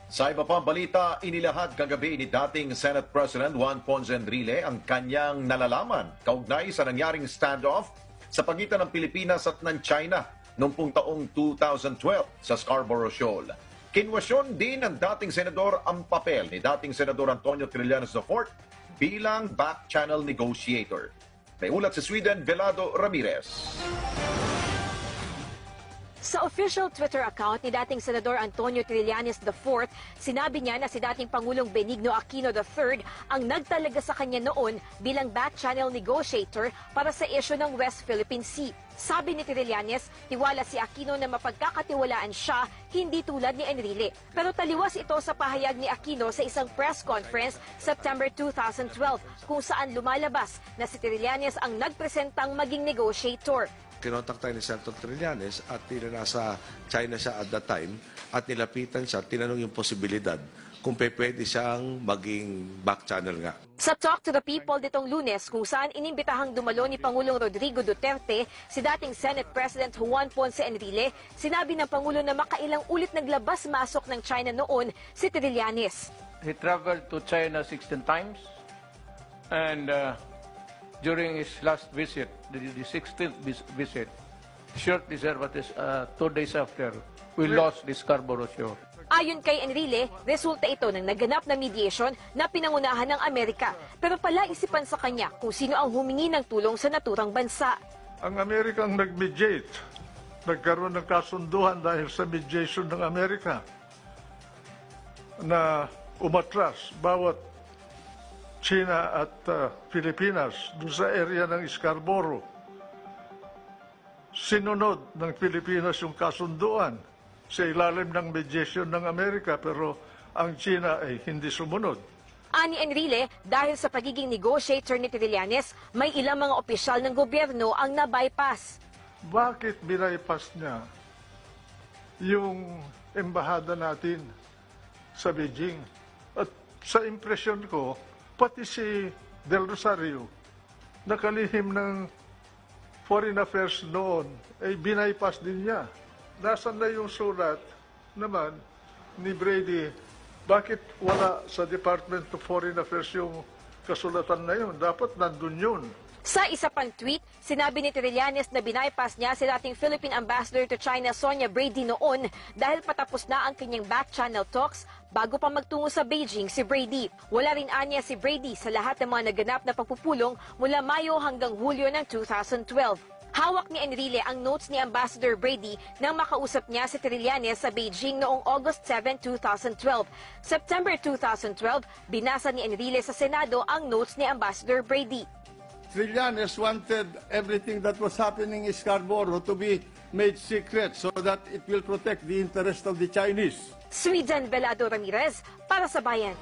Sa iba pang balita, inilahad kagabi ni dating Senate President Juan Ponce Enrile ang kanyang nalalaman kaugnay sa nangyaring standoff sa pagitan ng Pilipinas at ng China noong taong 2012 sa Scarborough Shoal. Kinwestiyon din ng dating senador ang papel ni dating Senador Antonio Trillanes IV bilang back-channel negotiator. May ulat sa Sweden, Velado Ramirez. Sa official Twitter account ni dating Senador Antonio Trillanes IV, sinabi niya na si dating Pangulong Benigno Aquino III ang nagtalaga sa kanya noon bilang back-channel negotiator para sa issue ng West Philippine Sea. Sabi ni Trillanes, tiwala si Aquino na mapagkakatiwalaan siya, hindi tulad ni Enrile. Pero taliwas ito sa pahayag ni Aquino sa isang press conference September 2012 kung saan lumalabas na si Trillanes ang nagpresentang maging negotiator. Kinontak tayo ni Senator Trillanes at nasa China siya at that time at nilapitan siya, tinanong yung posibilidad kung pwede siyang maging back channel nga. Sa Talk to the People ditong Lunes kung saan inimbitahang dumalo ni Pangulong Rodrigo Duterte si dating Senate President Juan Ponce Enrile, sinabi ng Pangulo na makailang ulit naglabas-masok ng China noon si Trillanes. He traveled to China 16 times and during his last visit, the 16th visit, shortly sir, but 2 days after, we lost the Scarborough Shoal. Ayon kay Enrile, resulta ito ng naganap na mediation na pinangunahan ng Amerika. Pero palaisipan sa kanya kung sino ang humingi ng tulong sa naturang bansa. Ang Amerika ang nag-mediate. Nagkaroon ng kasunduan dahil sa mediation ng Amerika na umatras bawat China at Pilipinas doon sa area ng Scarborough. Sinunod ng Pilipinas yung kasunduan sa ilalim ng mediation ng Amerika pero ang China ay hindi sumunod. Ani Enrile, dahil sa pagiging negotiator ni Trillanes, may ilang mga opisyal ng gobyerno ang na-bypass. Bakit binaypas niya yung embahada natin sa Beijing? At sa impresyon ko, pati si Del Rosario, nakalihim ng Foreign Affairs noon, ay binaypas din niya. Nasaan na yung sulat naman ni Brady? Bakit wala sa Department of Foreign Affairs yung kasulatan na yun? Dapat nandun yun. Sa isa pang tweet, sinabi ni Trillanes na binaypass niya si dating Philippine Ambassador to China Sonia Brady noon dahil patapos na ang kanyang back-channel talks bago pa magtungo sa Beijing si Brady. Wala rin anya si Brady sa lahat ng mga naganap na pagpupulong mula Mayo hanggang Hulyo ng 2012. Hawak ni Enrile ang notes ni Ambassador Brady nang makausap niya si Trillanes sa Beijing noong August 7, 2012. September 2012, binasa ni Enrile sa Senado ang notes ni Ambassador Brady. Trillanes wanted everything that was happening in Scarborough to be made secret so that it will protect the interest of the Chinese. Sweden, Velado Ramirez, para sa Bayan.